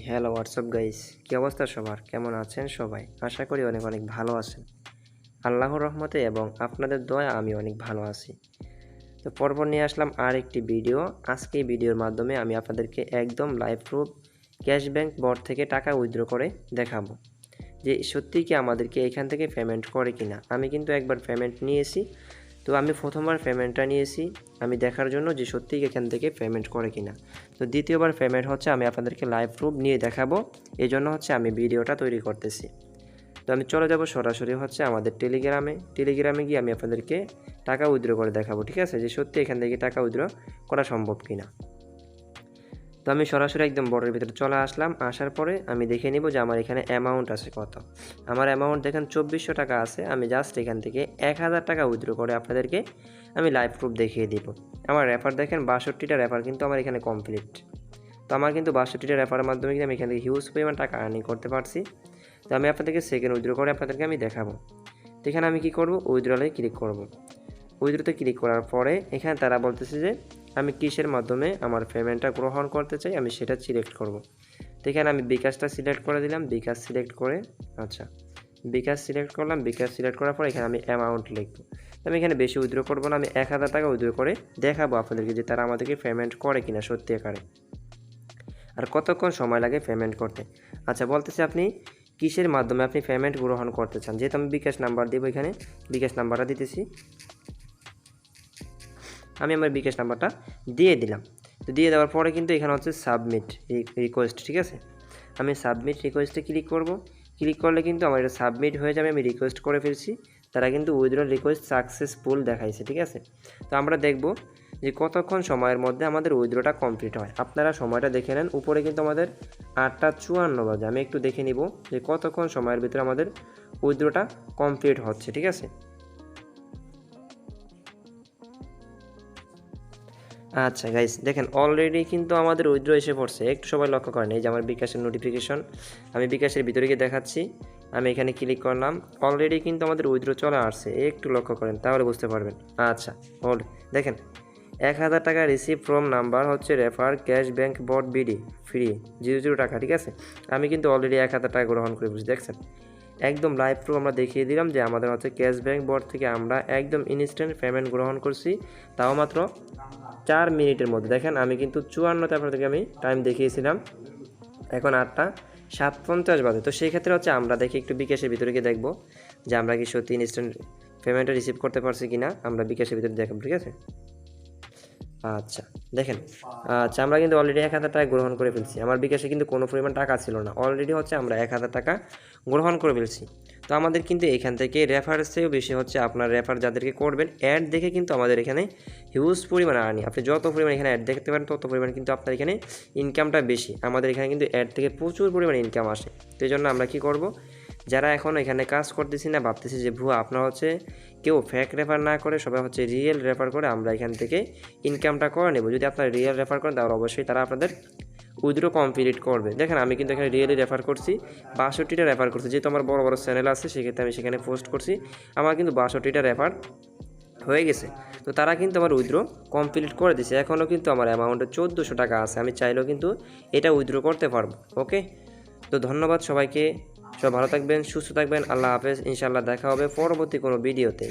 Hello WhatsApp guys, কী অবস্থা সবার? কেমন আছেন সবাই? আশা করি অনেক অনেক ভালো আছেন। আল্লাহর রহমতে এবং আপনাদের দয়ায় আমি অনেক ভালো আছি। তো পরপর নিয়ে আসলাম আর একটি ভিডিও। আজকে এই ভিডিওর মাধ্যমে আমি আপনাদেরকে একদম লাইভ প্রুফ ক্যাশ ব্যাংক বট থেকে টাকা উইথড্র করে দেখাবো যে সত্যিই কি আমাদেরকে এখান থেকে পেমেন্ট করে কিনা। আমি কিন্তু একবার পেমেন্ট নিয়েছি, তো আমি প্রথমবার পেমেন্টটা নিয়েছি আমি দেখার জন্য যে সত্যিই এখান থেকে পেমেন্ট করে কিনা। তো দ্বিতীয়বার পেমেন্ট হচ্ছে আমি আপনাদেরকে লাইভ প্রুফ নিয়ে দেখাবো, এই জন্য হচ্ছে আমি ভিডিওটা তৈরি করতেছি। তো আমি চলে যাব সরাসরি হচ্ছে আমাদের টেলিগ্রামে গিয়ে আমি আপনাদেরকে টাকা উইথড্র করে দেখাবো, ঠিক আছে, যে সত্যি এখান থেকে টাকা উইথড্র করা সম্ভব কিনা। তো আমি সরাসরি একদম বটের ভিতরে চলে আসলাম। আসার পরে আমি দেখে নিব যে আমার এখানে অ্যামাউন্ট আছে কত। আমার অ্যামাউন্ট দেখেন 2400 টাকা আছে। আমি জাস্ট এখান থেকে 1000 টাকা উইথড্র করে আপনাদেরকে আমি লাইভ প্রুফ দেখিয়ে দিব। আমার রেফার দেখেন 62টা রেফার কিন্তু আমার এখানে কমপ্লিট। তো আমার কিন্তু 62টা রেফারের মাধ্যমে কিন্তু আমি এখান থেকে হিউজ পরিমাণ টাকা আর্নিং করতে পারছি। তো আমি আপনাদেরকে সেকেন্ড উইথড্র করে আপনাদেরকে আমি দেখাবো। তো এখানে আমি কী করব, উইথড্রলে ক্লিক করব। উইথড্রতে ক্লিক করার পরে এখানে তারা বলতেছে যে আমি কিসের মাধ্যমে আমার পেমেন্টটা গ্রহণ করতে চাই, আমি সেটা সিলেক্ট করব। তো এখানে আমি বিকাশটা সিলেক্ট করে দিলাম, বিকাশ সিলেক্ট করে বিকাশ সিলেক্ট করলাম। বিকাশ সিলেক্ট করার পর এখানে আমি অ্যামাউন্ট লিখব। আমি এখানে বেশি উইথড্র করবো না, আমি 1000 টাকা উইথড্র করে দেখাবো আপনাদেরকে যে তারা আমাদেরকে পেমেন্ট করে কিনা সত্যি আকারে, আর কতক্ষণ সময় লাগে পেমেন্ট করতে। বলতেছে আপনি কিসের মাধ্যমে আপনি পেমেন্ট গ্রহণ করতে চান। যেহেতু আমি বিকাশ নাম্বার দেবো, এখানে বিকাশ নাম্বারটা দিতেছি। আমি আমার বিকাশ নাম্বারটা দিয়ে দিলাম। তো দিয়ে দেওয়ার পরে কিন্তু এখানে হচ্ছে সাবমিট রিকোয়েস্ট, ঠিক আছে। আমি সাবমিট রিকোয়েস্টে ক্লিক করব। ক্লিক করলে কিন্তু আমার এটা সাবমিট হয়ে যাবে। আমি রিকোয়েস্ট করে ফেলছি, তারা কিন্তু উইথড্র রিকোয়েস্ট সাকসেসফুল দেখাইছে, ঠিক আছে। তো আমরা দেখব যে কতক্ষণ সময়ের মধ্যে আমাদের উইথড্রটা কমপ্লিট হয়। আপনারা সময়টা দেখে নেন, উপরে কিন্তু আমাদের 8টা 54 বাজে। আমি একটু দেখে নিব যে কতক্ষণ সময়ের ভিতরে আমাদের উইথড্রটা কমপ্লিট হচ্ছে, ঠিক আছে। আচ্ছা গাইস, দেখেন অলরেডি কিন্তু আমাদের উইথড্র এসে পড়ছে। একটু সবাই লক্ষ্য করেন, এই যে আমার বিকাশের নোটিফিকেশন, আমি বিকাশের ভিতরে গিয়ে দেখাচ্ছি। আমি এখানে ক্লিক করলাম, অলরেডি কিন্তু আমাদের উইথড্র চলে আসছে। একটু লক্ষ্য করেন, তাহলে বুঝতে পারবেন। আচ্ছা হোল্ড, দেখেন 1000 টাকা রিসিভ ফ্রম নাম্বার হচ্ছে রেফার ক্যাশ ব্যাংক বট বিডি ফ্রি 00 টাকা, ঠিক আছে। আমি কিন্তু অলরেডি 1000 টাকা গ্রহণ করে বুঝি, দেখছেন একদম লাইভ প্রুফ আমরা দেখিয়ে দিলাম যে আমাদের হচ্ছে ক্যাশ ব্যাংক বট থেকে আমরা একদম ইনস্ট্যান্ট পেমেন্ট গ্রহণ করছি, তাও মাত্র 4 মিনিটের মধ্যে। দেখেন আমি কিন্তু 54তে আপনাদেরকে আমি টাইম দেখিয়েছিলাম, এখন 8টা 57 বাজে। তো সেই ক্ষেত্রে হচ্ছে আমরা দেখি একটু বিকাশের ভিতরে গিয়ে দেখবো যে আমরা কি সত্যি ইনস্ট্যান্ট পেমেন্টটা রিসিভ করতে পারছি কি না। আমরা বিকাশের ভিতরে দেখব, ঠিক আছে। দেখেন আমরা কিন্তু অলরেডি 1000 টাকা গ্রহণ করে ফেলছি। আমার বিকাশে কিন্তু কোনো পরিমাণ টাকা ছিল না, অলরেডি হচ্ছে আমরা 1000 টাকা গ্রহণ করে ফেলছি। তো আমাদের কিন্তু এখান থেকে রেফারের চেয়েও বেশি হচ্ছে আপনার রেফার যাদেরকে করবেন অ্যাড দেখে কিন্তু আমাদের এখানে হিউজ পরিমাণ আর্নিং। আপনি যত পরিমাণ এখানে অ্যাড দেখতে পারেন তত পরিমাণ কিন্তু আপনার এখানে ইনকামটা বেশি। আমাদের এখানে কিন্তু অ্যাড থেকে প্রচুর পরিমাণে ইনকাম আসে। তো এই জন্য আমরা কী করব, যারা এখন এখানে কাজ করতেছি না, ভাবতেছি যে ভুয়া, আপনারা হচ্ছে কেউ ফেক রেফার না করে সবাই হচ্ছে রিয়েল রেফার করে আমরা এখান থেকে ইনকামটা করে নেব। যদি আপনারা রিয়েল রেফার করেন তাহলে অবশ্যই তারা আপনাদের উইথড্র কমপ্লিট করবে। দেখেন আমি কিন্তু এখানে রিয়েলি রেফার করছি, 62টা রেফার করছি। যেহেতু আমার বড় বড় চ্যানেল আছে সেক্ষেত্রে আমি সেখানে পোস্ট করছি, আমার কিন্তু 62টা রেফার হয়ে গেছে। তো তারা কিন্তু আমার উইথড্র কমপ্লিট করে দিছে। এখনও কিন্তু আমার অ্যামাউন্টে 1400 টাকা আছে, আমি চাইলেও কিন্তু এটা উইথড্র করতে পারবো। ওকে, তো ধন্যবাদ সবাইকে, সবাই ভালো থাকবেন, সুস্থ থাকবেন, আল্লাহ হাফেজ। ইনশাআল্লাহ দেখা হবে পরবর্তী কোনো ভিডিওতে।